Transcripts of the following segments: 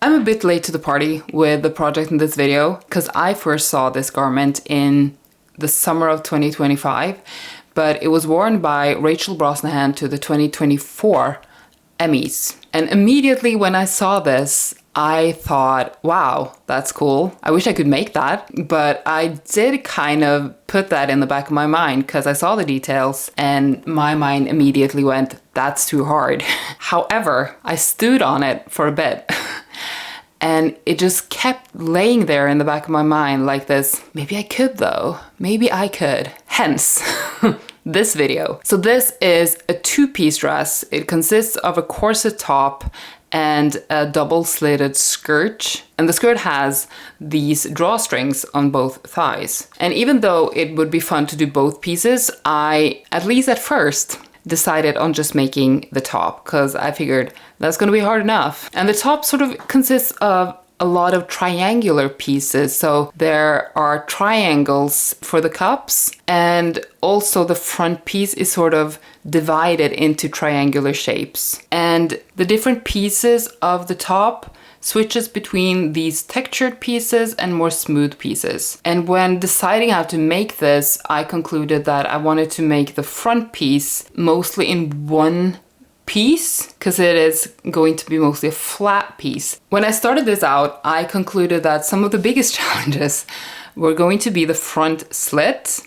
I'm a bit late to the party with the project in this video because I first saw this garment in the summer of 2025, but it was worn by Rachel Brosnahan to the 2024 Emmys. And immediately when I saw this, I thought, wow, that's cool. I wish I could make that. But I did kind of put that in the back of my mind because I saw the details and my mind immediately went, that's too hard. However, I stewed on it for a bit. And it just kept laying there in the back of my mind like this, maybe I could though, maybe I could. Hence, this video. So this is a two-piece dress. It consists of a corset top and a double-slitted skirt. And the skirt has these drawstrings on both thighs. And even though it would be fun to do both pieces, I, at least at first, decided on just making the top because I figured that's going to be hard enough. And the top sort of consists of a lot of triangular pieces. So there are triangles for the cups, and also the front piece is sort of divided into triangular shapes. And the different pieces of the top switches between these textured pieces and more smooth pieces. And when deciding how to make this, I concluded that I wanted to make the front piece mostly in one piece because it is going to be mostly a flat piece. When I started this out, I concluded that some of the biggest challenges were going to be the front slit.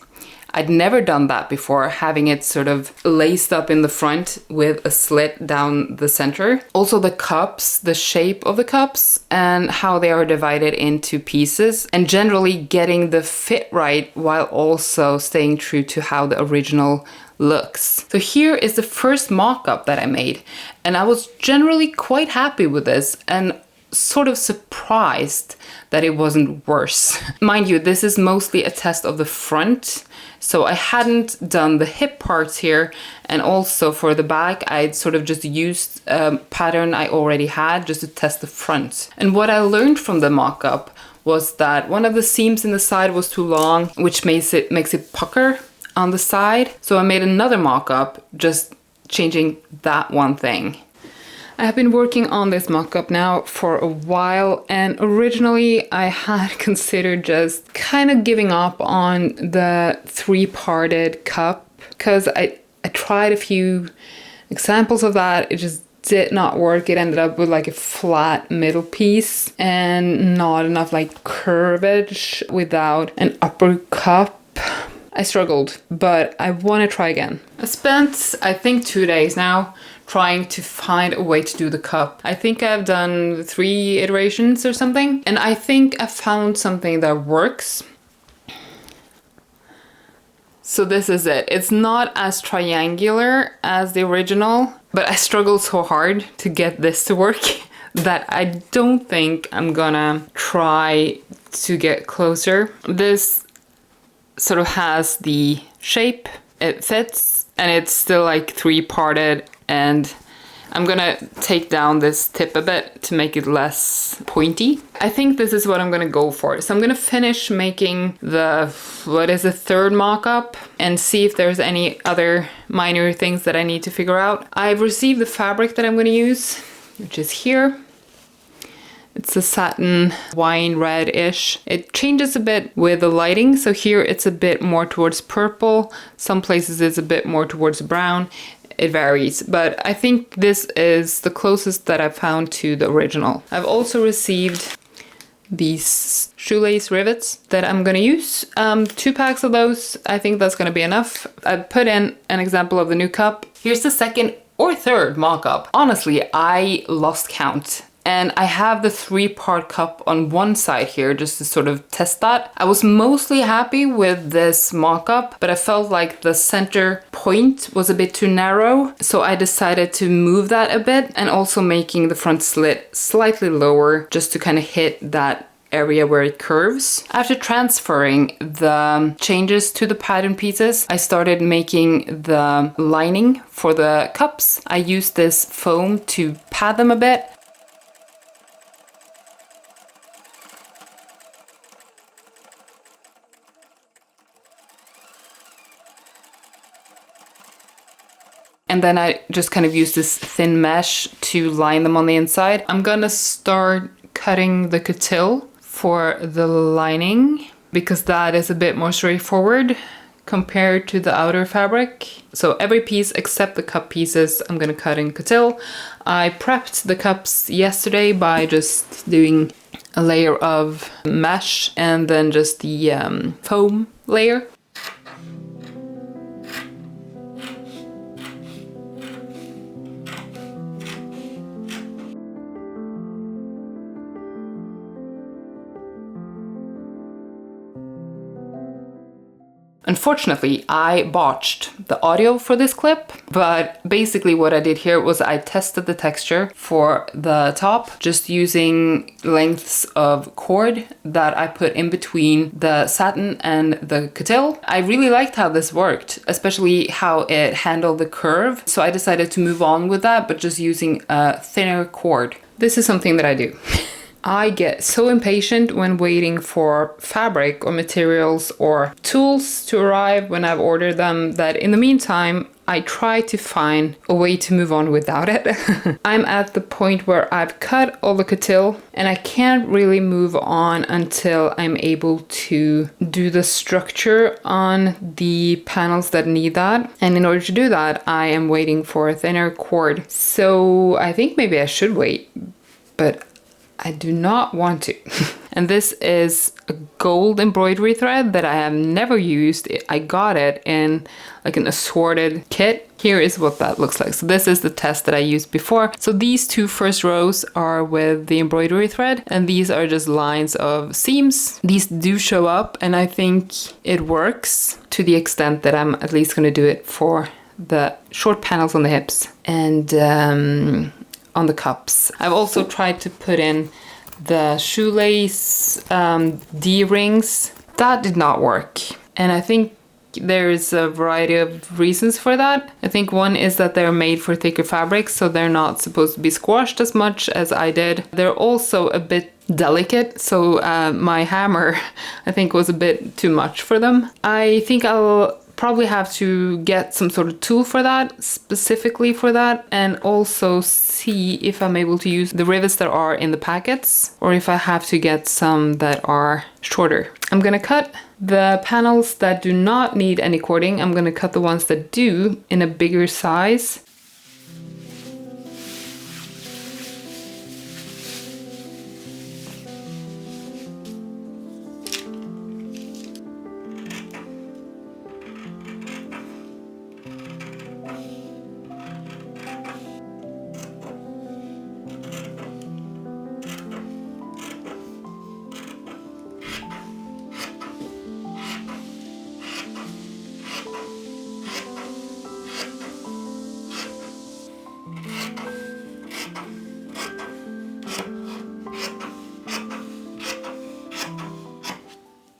I'd never done that before, having it sort of laced up in the front with a slit down the center. Also the cups, the shape of the cups and how they are divided into pieces, and generally getting the fit right while also staying true to how the original looks. So here is the first mock-up that I made, and I was generally quite happy with this and sort of surprised that it wasn't worse. Mind you, this is mostly a test of the front, so I hadn't done the hip parts here, and also for the back I'd sort of just used a pattern I already had just to test the front. And what I learned from the mock-up was that one of the seams in the side was too long, which makes it pucker on the side. So I made another mock-up just changing that one thing. I have been working on this mock-up now for a while, and originally I had considered just kind of giving up on the three-parted cup because I tried a few examples of that. It just did not work. It ended up with like a flat middle piece and not enough like curvage without an upper cup. I struggled, but I want to try again. I spent, I think, 2 days now trying to find a way to do the cup. I think I've done 3 iterations or something, and I think I found something that works. So this is it. It's not as triangular as the original, but I struggled so hard to get this to work that I don't think I'm gonna try to get closer. This sort of has the shape, it fits, and it's still like three-parted, and I'm gonna take down this tip a bit to make it less pointy. I think this is what I'm gonna go for. So I'm gonna finish making the, the third mock-up and see if there's any other minor things that I need to figure out. I've received the fabric that I'm gonna use, which is here. It's a satin wine red-ish. It changes a bit with the lighting. So here it's a bit more towards purple. Some places it's a bit more towards brown. It varies, but I think this is the closest that I've found to the original. I've also received these shoelace rivets that I'm gonna use. 2 packs of those. I think that's gonna be enough. I put in an example of the new cup. Here's the second or third mock-up. Honestly, I lost count. And I have the 3-part cup on one side here just to sort of test that. I was mostly happy with this mock-up, but I felt like the center point was a bit too narrow. So I decided to move that a bit, and also making the front slit slightly lower just to kind of hit that area where it curves. After transferring the changes to the pattern pieces, I started making the lining for the cups. I used this foam to pad them a bit. And then I just kind of use this thin mesh to line them on the inside. I'm gonna start cutting the coutil for the lining because that is a bit more straightforward compared to the outer fabric. So every piece except the cup pieces I'm gonna cut in coutil. I prepped the cups yesterday by just doing a layer of mesh and then just the foam layer. Unfortunately, I botched the audio for this clip, but basically what I did here was I tested the texture for the top just using lengths of cord that I put in between the satin and the coutil. I really liked how this worked, especially how it handled the curve. So I decided to move on with that, but just using a thinner cord. This is something that I do. I get so impatient when waiting for fabric or materials or tools to arrive when I've ordered them that in the meantime, I try to find a way to move on without it. I'm at the point where I've cut all the coutil and I can't really move on until I'm able to do the structure on the panels that need that. And in order to do that, I am waiting for a thinner cord. So I think maybe I should wait, but I do not want to. And this is a gold embroidery thread that I have never used. I got it in like an assorted kit. Here is what that looks like. So this is the test that I used before. So these two first rows are with the embroidery thread and these are just lines of seams. These do show up and I think it works to the extent that I'm at least going to do it for the short panels on the hips and on the cups. I've also tried to put in the shoelace D-rings. That did not work. And I think there's a variety of reasons for that. I think one is that they're made for thicker fabrics, so they're not supposed to be squashed as much as I did. They're also a bit delicate, so my hammer I think was a bit too much for them. I think I'll probably have to get some sort of tool for that, specifically for that, and also see if I'm able to use the rivets that are in the packets or if I have to get some that are shorter. I'm gonna cut the panels that do not need any cording. I'm gonna cut the ones that do in a bigger size.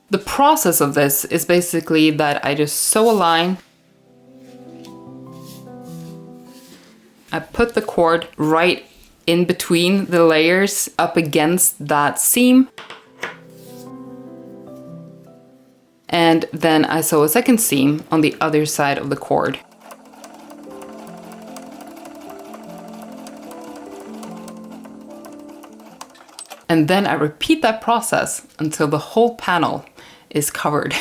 The process of this is basically that I just sew a line. I put the cord right in between the layers up against that seam. And then I sew a second seam on the other side of the cord. And then I repeat that process until the whole panel is covered.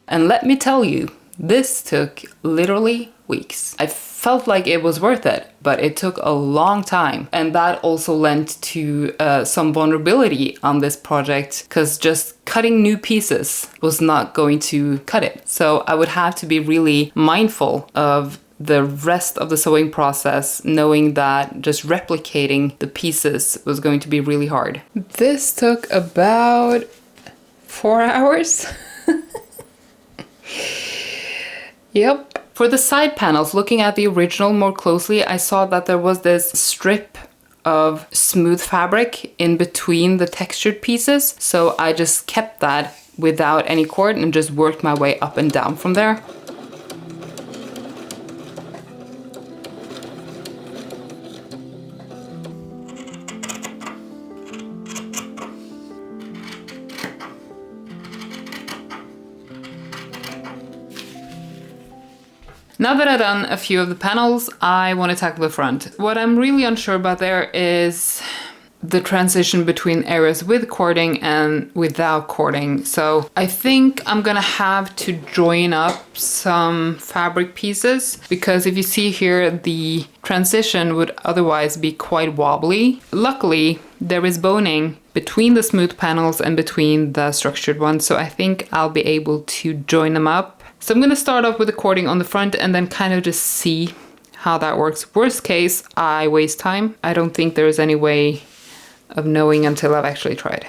And let me tell you, this took literally weeks. I felt like it was worth it, but it took a long time. And that also lent to some vulnerability on this project because just cutting new pieces was not going to cut it. So I would have to be really mindful of the rest of the sewing process, knowing that just replicating the pieces was going to be really hard. This took about 4 hours. Yep. For the side panels, looking at the original more closely, I saw that there was this strip of smooth fabric in between the textured pieces. So I just kept that without any cord and just worked my way up and down from there. Now that I've done a few of the panels, I want to tackle the front. What I'm really unsure about there is the transition between areas with cording and without cording. So I think I'm gonna have to join up some fabric pieces, because if you see here, the transition would otherwise be quite wobbly. Luckily, there is boning between the smooth panels and between the structured ones, so I think I'll be able to join them up. So I'm gonna start off with the cording on the front and then kind of just see how that works. Worst case, I waste time. I don't think there's any way of knowing until I've actually tried.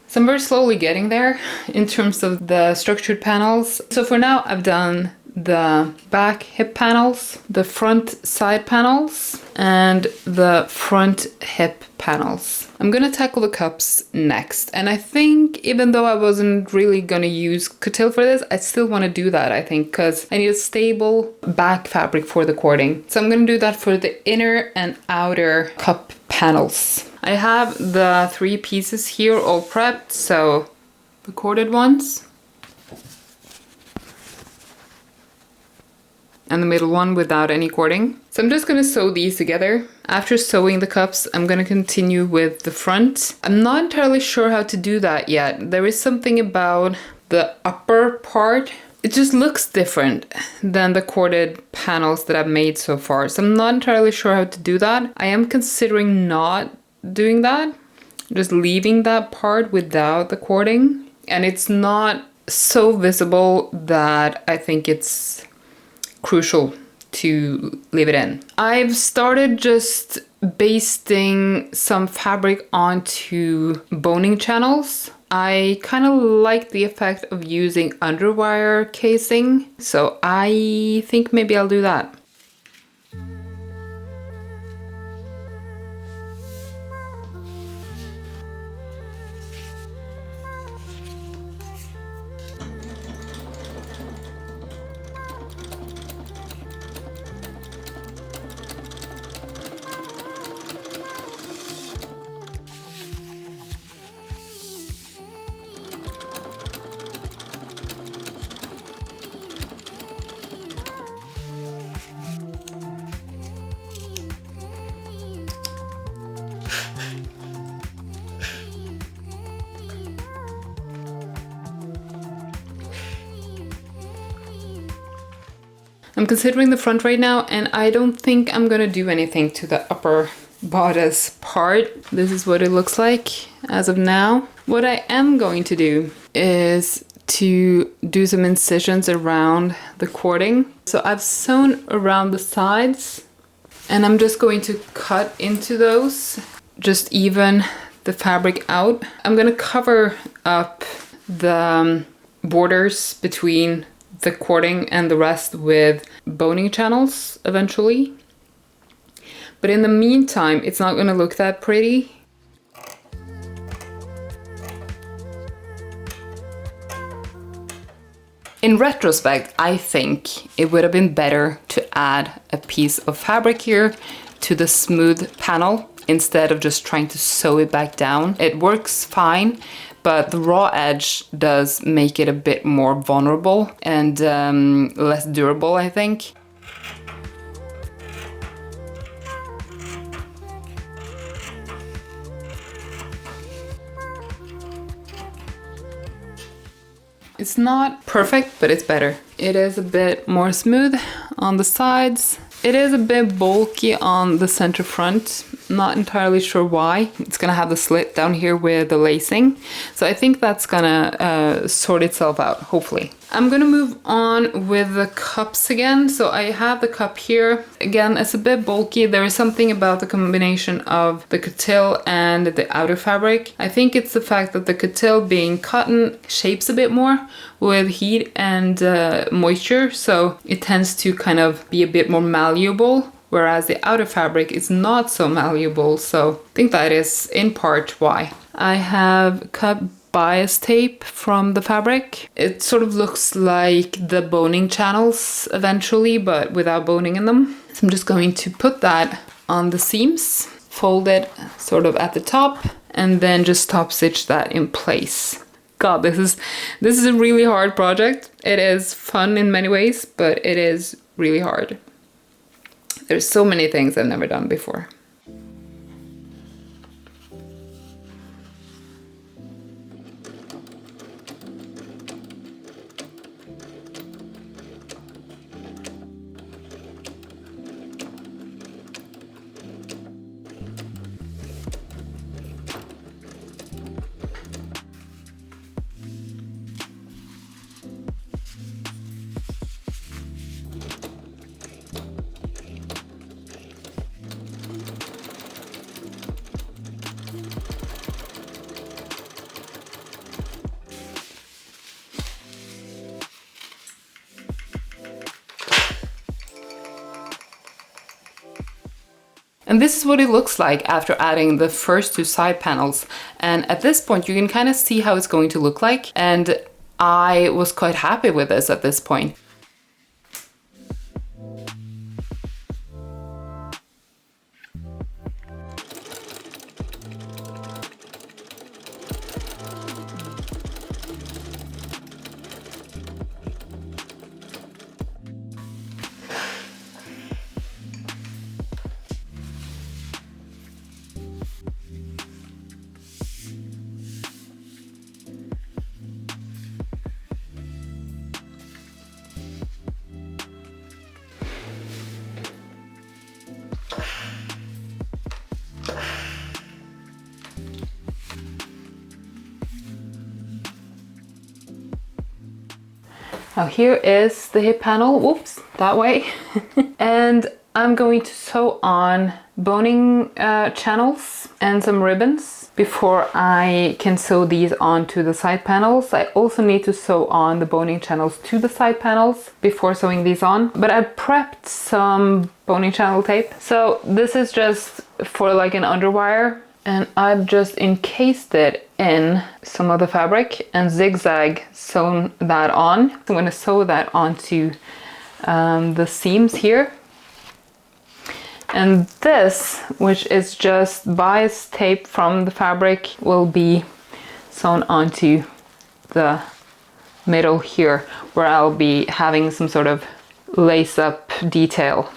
So I'm very slowly getting there in terms of the structured panels. So for now, I've done the back hip panels, the front side panels, and the front hip panels. I'm gonna tackle the cups next. And I think even though I wasn't really gonna use coutil for this, I still wanna do that, I think, because I need a stable back fabric for the cording. So I'm gonna do that for the inner and outer cup panels. I have the 3 pieces here all prepped, so the corded ones, and the middle one without any cording. So I'm just gonna sew these together. After sewing the cups, I'm gonna continue with the front. I'm not entirely sure how to do that yet. There is something about the upper part. It just looks different than the corded panels that I've made so far. So I'm not entirely sure how to do that. I am considering not doing that, just leaving that part without the cording. And it's not so visible that I think it's crucial to leave it in. I've started just basting some fabric onto boning channels. I kind of like the effect of using underwire casing, so I think maybe I'll do that. I'm considering the front right now, and I don't think I'm gonna do anything to the upper bodice part. This is what it looks like as of now. What I am going to do is to do some incisions around the cording. So I've sewn around the sides, and I'm just going to cut into those, just even the fabric out. I'm gonna cover up the borders between the cording and the rest with boning channels eventually. But in the meantime, it's not gonna look that pretty. In retrospect, I think it would have been better to add a piece of fabric here to the smooth panel instead of just trying to sew it back down. It works fine, but the raw edge does make it a bit more vulnerable and less durable, I think. It's not perfect, but it's better. It is a bit more smooth on the sides. It is a bit bulky on the center front. Not entirely sure why. It's gonna have the slit down here with the lacing. So I think that's gonna sort itself out, hopefully. I'm gonna move on with the cups again. So I have the cup here. Again, it's a bit bulky. There is something about the combination of the coutil and the outer fabric. I think it's the fact that the coutil being cotton shapes a bit more with heat and moisture. So it tends to kind of be a bit more malleable, whereas the outer fabric is not so malleable. So I think that is in part why. I have cut bias tape from the fabric. It sort of looks like the boning channels eventually, but without boning in them. So I'm just going to put that on the seams, fold it sort of at the top, and then just top stitch that in place. God, this is a really hard project. It is fun in many ways, but it is really hard. There's so many things I've never done before. And this is what it looks like after adding the first two side panels. And at this point, you can kind of see how it's going to look like. And I was quite happy with this at this point. Now here is the hip panel, whoops, that way. And I'm going to sew on boning channels and some ribbons before I can sew these onto the side panels. I also need to sew on the boning channels to the side panels before sewing these on. But I prepped some boning channel tape. So this is just for like an underwire. And I've just encased it in some of the fabric and zigzag sewn that on. I'm going to sew that onto the seams here. And this, which is just bias tape from the fabric, will be sewn onto the middle here, where I'll be having some sort of lace-up detail.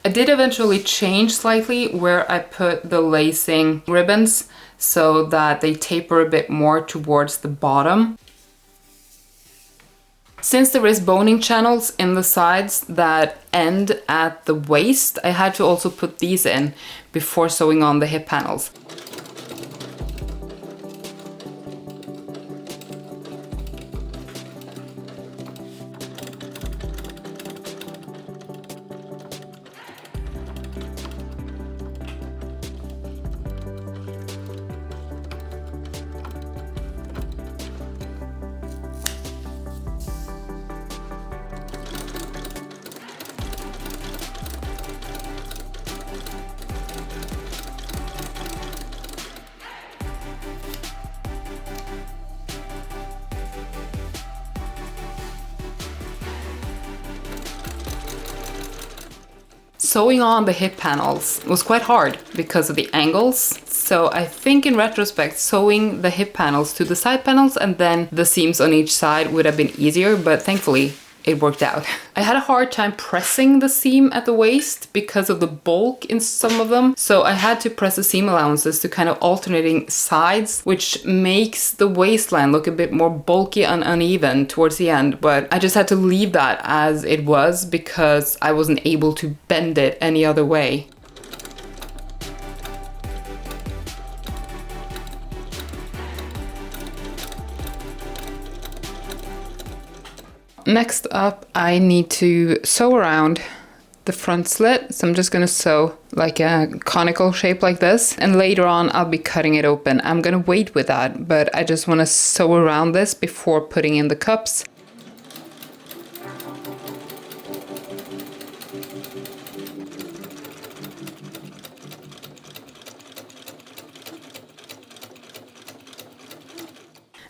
I did eventually change slightly where I put the lacing ribbons so that they taper a bit more towards the bottom. Since there is boning channels in the sides that end at the waist, I had to also put these in before sewing on the hip panels. Sewing on the hip panels was quite hard because of the angles. So I think in retrospect, sewing the hip panels to the side panels and then the seams on each side would have been easier, but thankfully it worked out. I had a hard time pressing the seam at the waist because of the bulk in some of them. So I had to press the seam allowances to kind of alternating sides, which makes the waistline look a bit more bulky and uneven towards the end. But I just had to leave that as it was because I wasn't able to bend it any other way. Next up, I need to sew around the front slit. So I'm just gonna sew like a conical shape like this. And later on, I'll be cutting it open. I'm gonna wait with that, but I just wanna sew around this before putting in the cups.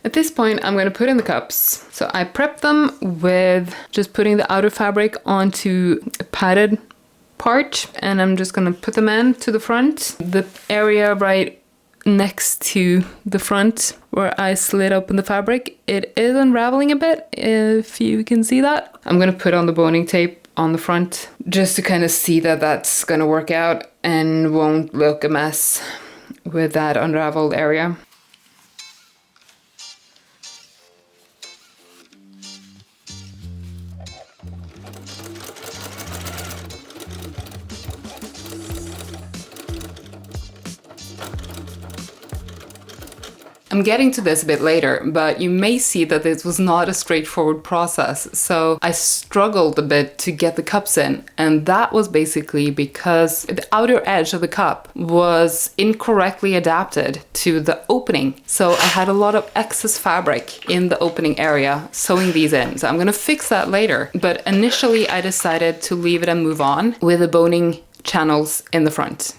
At this point, I'm going to put in the cups. So I prep them with just putting the outer fabric onto a padded part, and I'm just going to put them in to the front. The area right next to the front where I slid open the fabric, it is unraveling a bit, if you can see that. I'm going to put on the boning tape on the front just to kind of see that that's going to work out and won't look a mess with that unraveled area. I'm getting to this a bit later, but you may see that this was not a straightforward process. So I struggled a bit to get the cups in, and that was basically because the outer edge of the cup was incorrectly adapted to the opening. So I had a lot of excess fabric in the opening area sewing these in. So I'm gonna fix that later. But initially I decided to leave it and move on with the boning channels in the front.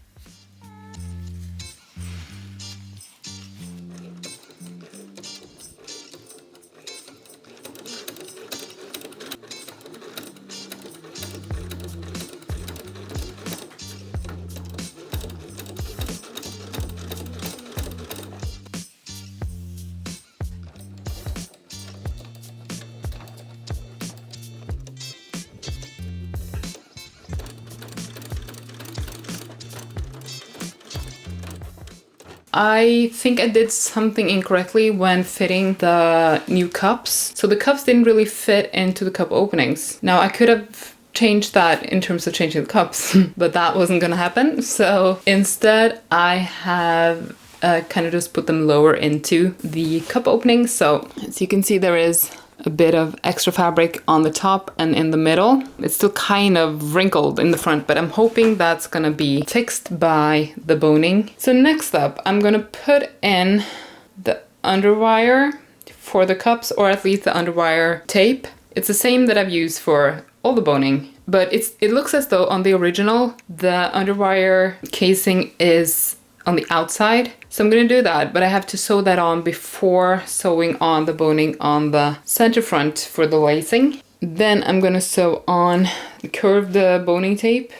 I think I did something incorrectly when fitting the new cups. So the cups didn't really fit into the cup openings. Now I could have changed that in terms of changing the cups, but that wasn't gonna happen. So instead I have kind of just put them lower into the cup openings. So as you can see, there is a bit of extra fabric on the top and in the middle. It's still kind of wrinkled in the front, but I'm hoping that's gonna be fixed by the boning. So next up, I'm gonna put in the underwire for the cups, or at least the underwire tape. It's the same that I've used for all the boning, but it looks as though on the original, the underwire casing is on the outside. So I'm gonna do that, but I have to sew that on before sewing on the boning on the center front for the lacing. Then I'm gonna sew on, curve the boning tape.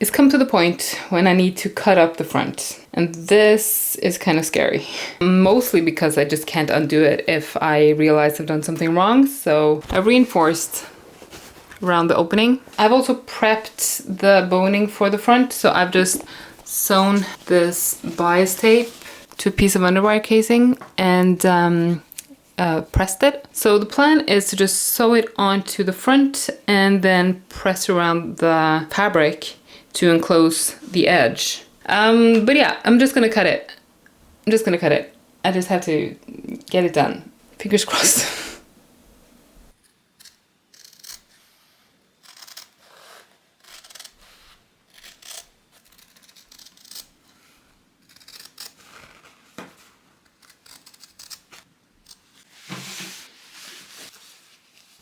It's come to the point when I need to cut up the front. And this is kind of scary. Mostly because I just can't undo it if I realize I've done something wrong. So I reinforced around the opening. I've also prepped the boning for the front. So I've just sewn this bias tape to a piece of underwire casing and pressed it. So the plan is to just sew it onto the front and then press around the fabric to enclose the edge. But yeah, I'm just gonna cut it. I just have to get it done. Fingers crossed.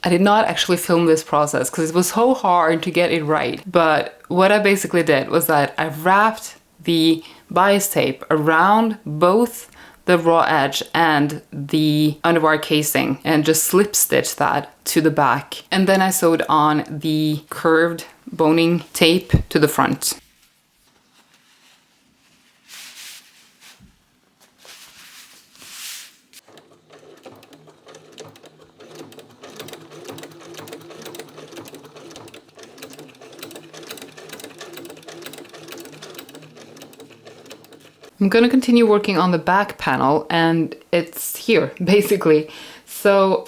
I did not actually film this process because it was so hard to get it right. But what I basically did was that I wrapped the bias tape around both the raw edge and the underwire casing and just slip stitched that to the back. And then I sewed on the curved boning tape to the front. I'm gonna continue working on the back panel, and it's here basically. So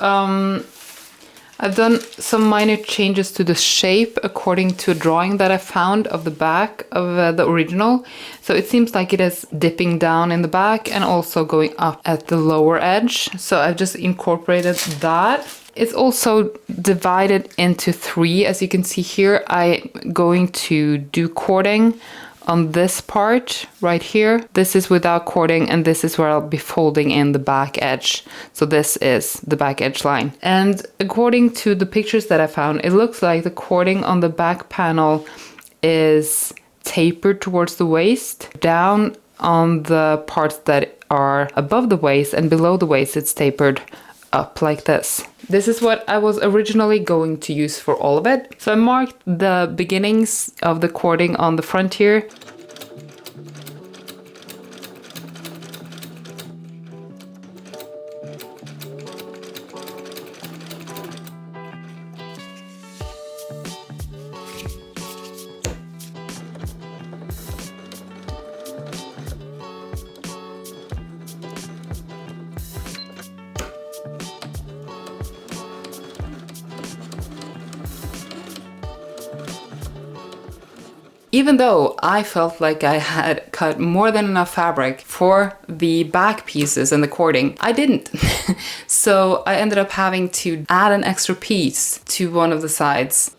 I've done some minor changes to the shape according to a drawing that I found of the back of the original. So it seems like it is dipping down in the back and also going up at the lower edge. So I've just incorporated that. It's also divided into 3, as you can see here. I'm going to do cording on this part right here. This is without cording, and this is where I'll be folding in the back edge. So this is the back edge line. And according to the pictures that I found, it looks like the cording on the back panel is tapered towards the waist. Down on the parts that are above the waist and below the waist, it's tapered up like this. This is what I was originally going to use for all of it. So I marked the beginnings of the cording on the front here. Even though I felt like I had cut more than enough fabric for the back pieces and the cording, I didn't. So I ended up having to add an extra piece to one of the sides.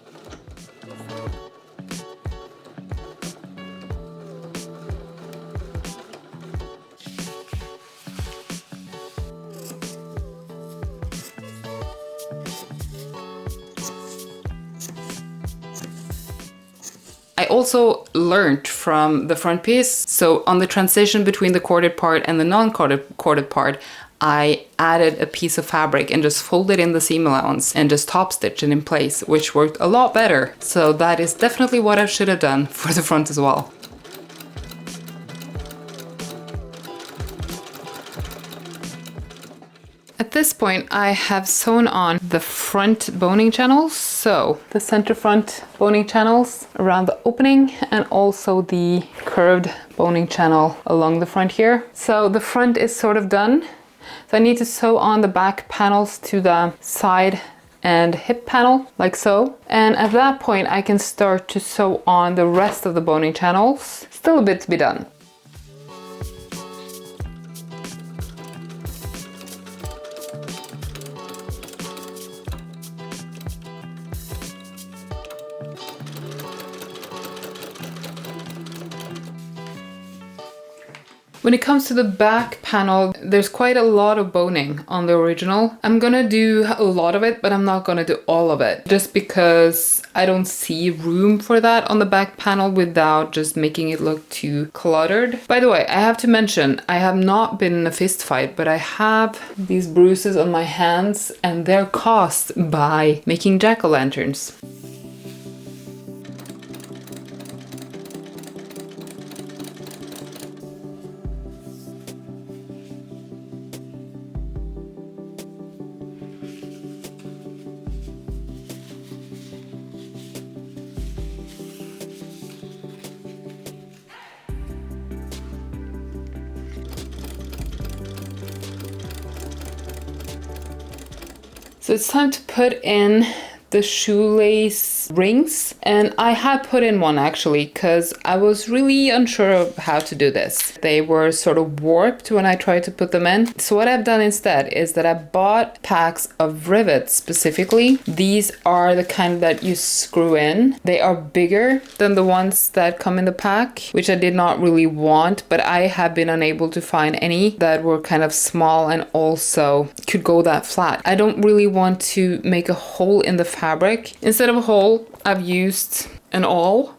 I also learned from the front piece. So on the transition between the corded part and the non-corded part, I added a piece of fabric and just folded in the seam allowance and just top stitched it in place, which worked a lot better. So that is definitely what I should have done for the front as well. At this point, I have sewn on the front boning channels, so the center front boning channels around the opening and also the curved boning channel along the front here. So the front is sort of done. So I need to sew on the back panels to the side and hip panel, like so. And at that point, I can start to sew on the rest of the boning channels. Still a bit to be done. When it comes to the back panel, there's quite a lot of boning on the original. I'm gonna do a lot of it, but I'm not gonna do all of it, just because I don't see room for that on the back panel without just making it look too cluttered. By the way, I have to mention, I have not been in a fist fight, but I have these bruises on my hands, and they're caused by making jack-o'-lanterns. So it's time to put in the shoelace these rings, and I had put in one actually because I was really unsure of how to do this. They were sort of warped when I tried to put them in. So what I've done instead is that I bought packs of rivets specifically. These are the kind that you screw in. They are bigger than the ones that come in the pack, which I did not really want, but I have been unable to find any that were kind of small and also could go that flat. I don't really want to make a hole in the fabric. Instead of a hole, I've used an awl.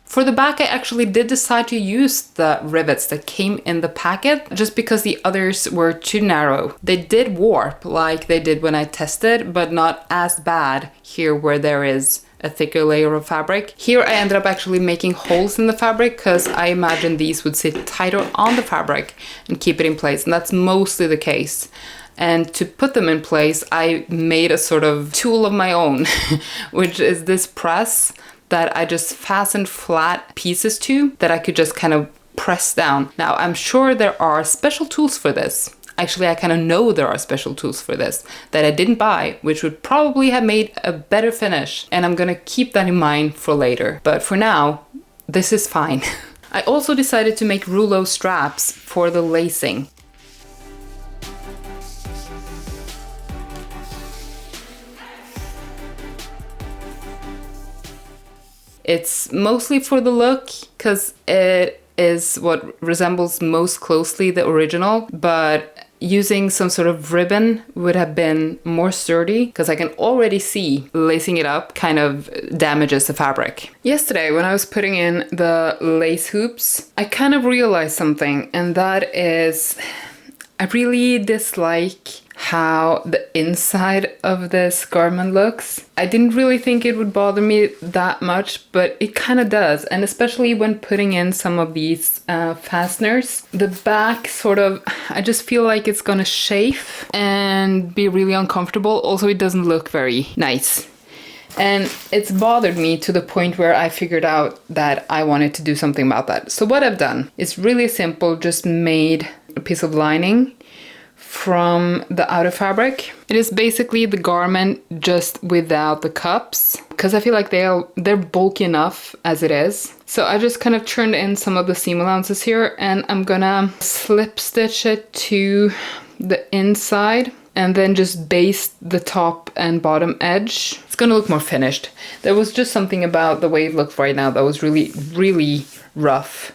For the back, I actually did decide to use the rivets that came in the packet just because the others were too narrow. They did warp like they did when I tested, but not as bad here where there is a thicker layer of fabric. Here I ended up actually making holes in the fabric because I imagined these would sit tighter on the fabric and keep it in place, and that's mostly the case. And to put them in place, I made a sort of tool of my own, which is this press that I just fastened flat pieces to that I could just kind of press down. Now, I'm sure there are special tools for this. Actually, I kind of know there are special tools for this that I didn't buy, which would probably have made a better finish. And I'm gonna keep that in mind for later. But for now, this is fine. I also decided to make rouleau straps for the lacing. It's mostly for the look because it is what resembles most closely the original, but using some sort of ribbon would have been more sturdy because I can already see lacing it up kind of damages the fabric. Yesterday when I was putting in the lace hoops, I kind of realized something, and that is I really dislike how the inside of this garment looks. I didn't really think it would bother me that much, but it kind of does. And especially when putting in some of these fasteners, the back sort of, I just feel like it's gonna chafe and be really uncomfortable. Also, it doesn't look very nice. And it's bothered me to the point where I figured out that I wanted to do something about that. So what I've done is really simple, just made a piece of lining from the outer fabric. It is basically the garment just without the cups because I feel like they're bulky enough as it is. So I just kind of turned in some of the seam allowances here, and I'm gonna slip stitch it to the inside and then just baste the top and bottom edge. It's gonna look more finished. There was just something about the way it looked right now that was really, really rough.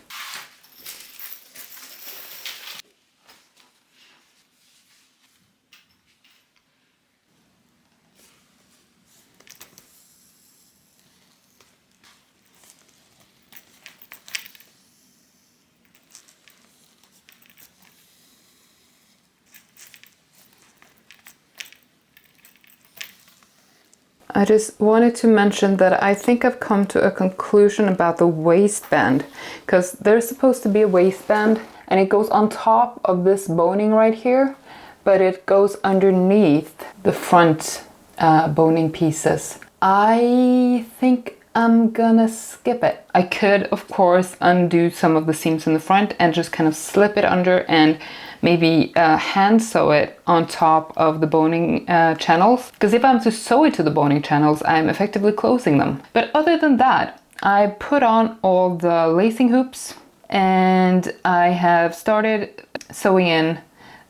I just wanted to mention that I think I've come to a conclusion about the waistband, because there's supposed to be a waistband and it goes on top of this boning right here, but it goes underneath the front boning pieces. I think I'm gonna skip it. I could, of course, undo some of the seams in the front and just kind of slip it under and maybe hand sew it on top of the boning channels. Because if I'm to sew it to the boning channels, I'm effectively closing them. But other than that, I put on all the lacing hoops and I have started sewing in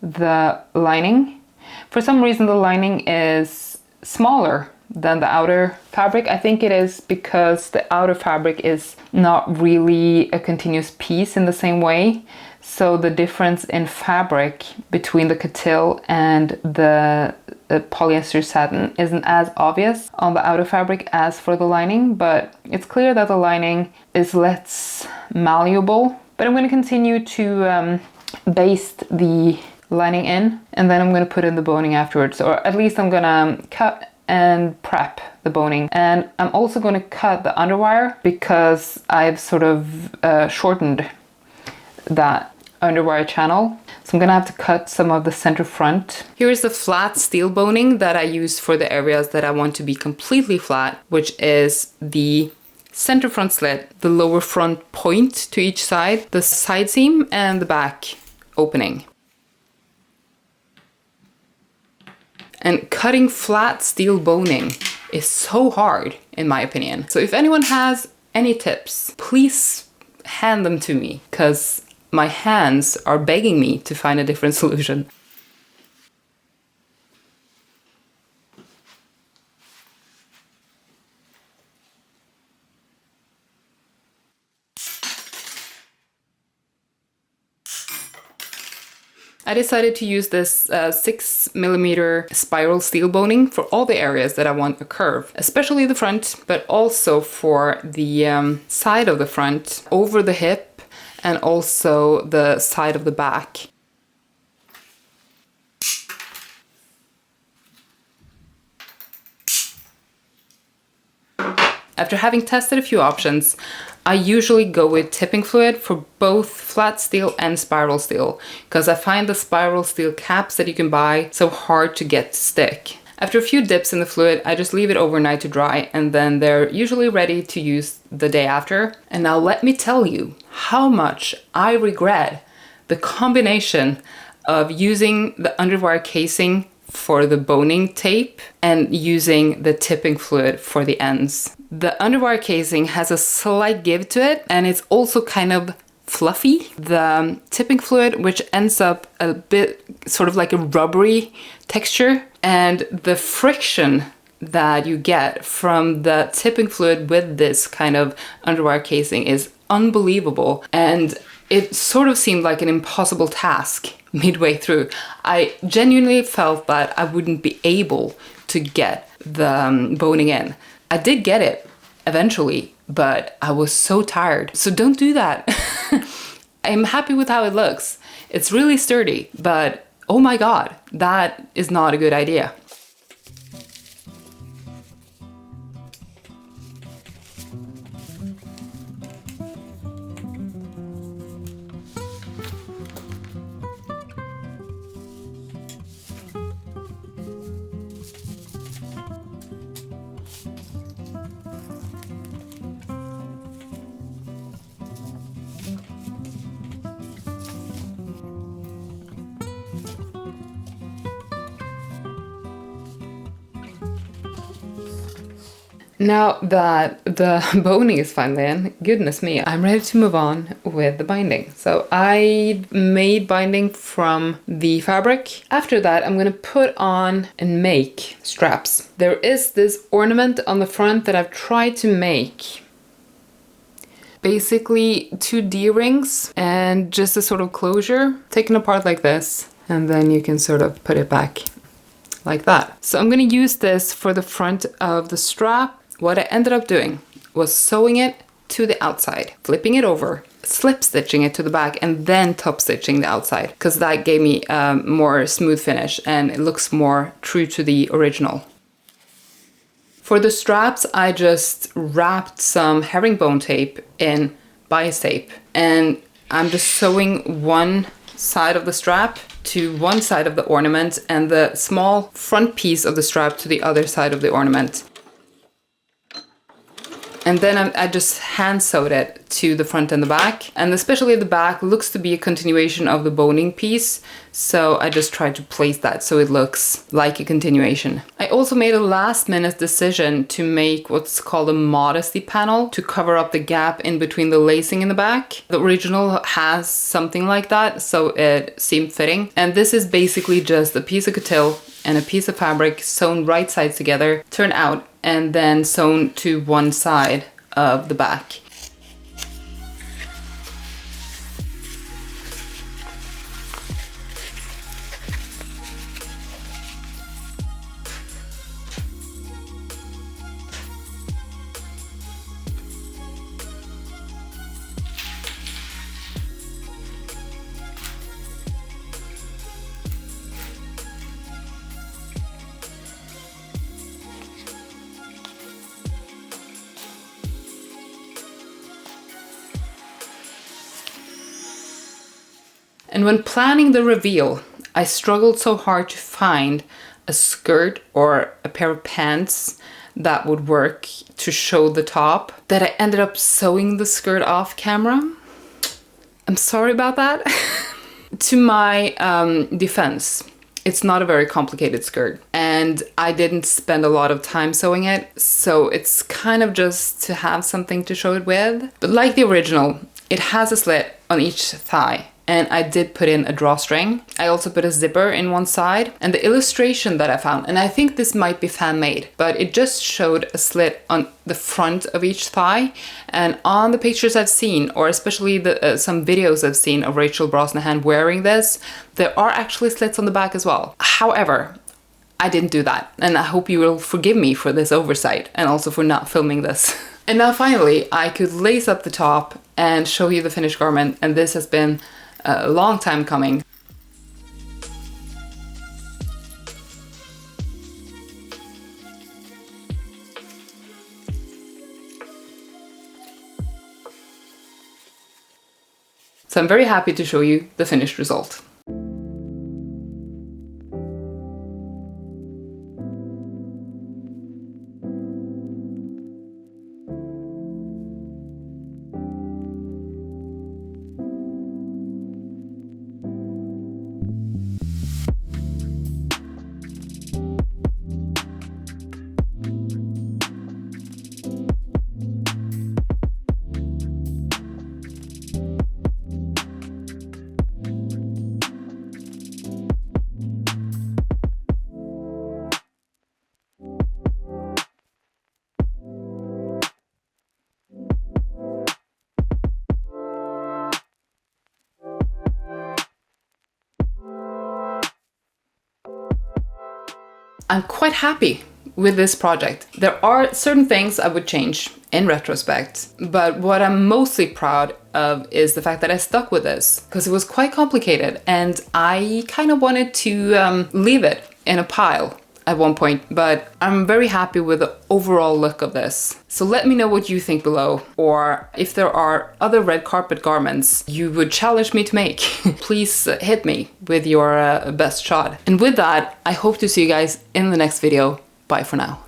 the lining. For some reason, the lining is smaller than the outer fabric. I think it is because the outer fabric is not really a continuous piece in the same way. So the difference in fabric between the coutil and the polyester satin isn't as obvious on the outer fabric as for the lining, but it's clear that the lining is less malleable. But I'm going to continue to baste the lining in, and then I'm going to put in the boning afterwards, or at least I'm going to cut and prep the boning. And I'm also going to cut the underwire because I've sort of shortened that underwire channel. So I'm gonna have to cut some of the center front. Here is the flat steel boning that I use for the areas that I want to be completely flat, which is the center front slit, the lower front point to each side, the side seam, and the back opening. And cutting flat steel boning is so hard, in my opinion. So if anyone has any tips, please hand them to me, because my hands are begging me to find a different solution. I decided to use this 6mm spiral steel boning for all the areas that I want a curve, especially the front, but also for the side of the front, over the hip, and also the side of the back. After having tested a few options, I usually go with tipping fluid for both flat steel and spiral steel, because I find the spiral steel caps that you can buy so hard to get to stick. After a few dips in the fluid, I just leave it overnight to dry, and then they're usually ready to use the day after. And now let me tell you how much I regret the combination of using the underwire casing for the boning tape and using the tipping fluid for the ends. The underwire casing has a slight give to it, and it's also kind of fluffy. The tipping fluid, which ends up a bit sort of like a rubbery texture, and the friction that you get from the tipping fluid with this kind of underwire casing is unbelievable, and it sort of seemed like an impossible task midway through. I genuinely felt that I wouldn't be able to get the boning in. I did get it eventually, but I was so tired. So don't do that. I'm happy with how it looks. It's really sturdy, but oh my god, that is not a good idea. Now that the boning is finally in, goodness me, I'm ready to move on with the binding. So I made binding from the fabric. After that, I'm gonna put on and make straps. There is this ornament on the front that I've tried to make. Basically 2 D-rings and just a sort of closure taken apart like this. And then you can sort of put it back like that. So I'm gonna use this for the front of the strap. What I ended up doing was sewing it to the outside, flipping it over, slip stitching it to the back, and then top stitching the outside, because that gave me a more smooth finish and it looks more true to the original. For the straps, I just wrapped some herringbone tape in bias tape, and I'm just sewing one side of the strap to one side of the ornament and the small front piece of the strap to the other side of the ornament. And then I just hand sewed it to the front and the back. And especially the back looks to be a continuation of the boning piece. So I just tried to place that so it looks like a continuation. I also made a last minute decision to make what's called a modesty panel to cover up the gap in between the lacing in the back. The original has something like that, so it seemed fitting. And this is basically just a piece of coutil and a piece of fabric sewn right sides together, turned out, and then sewn to one side of the back. And when planning the reveal, I struggled so hard to find a skirt or a pair of pants that would work to show the top that I ended up sewing the skirt off camera. I'm sorry about that. To my defense, it's not a very complicated skirt and I didn't spend a lot of time sewing it, so it's kind of just to have something to show it with. But like the original, it has a slit on each thigh, and I did put in a drawstring. I also put a zipper in one side, and the illustration that I found, and I think this might be fan-made, but it just showed a slit on the front of each thigh. And on the pictures I've seen, or especially some videos I've seen of Rachel Brosnahan wearing this, there are actually slits on the back as well. However, I didn't do that, and I hope you will forgive me for this oversight and also for not filming this. And now finally, I could lace up the top and show you the finished garment, and this has been a long time coming. So I'm very happy to show you the finished result. I'm quite happy with this project. There are certain things I would change in retrospect, but what I'm mostly proud of is the fact that I stuck with this, because it was quite complicated and I kind of wanted to leave it in a pile at one point, but I'm very happy with the overall look of this. So let me know what you think below, or if there are other red carpet garments you would challenge me to make. Please hit me with your best shot. And with that, I hope to see you guys in the next video. Bye for now.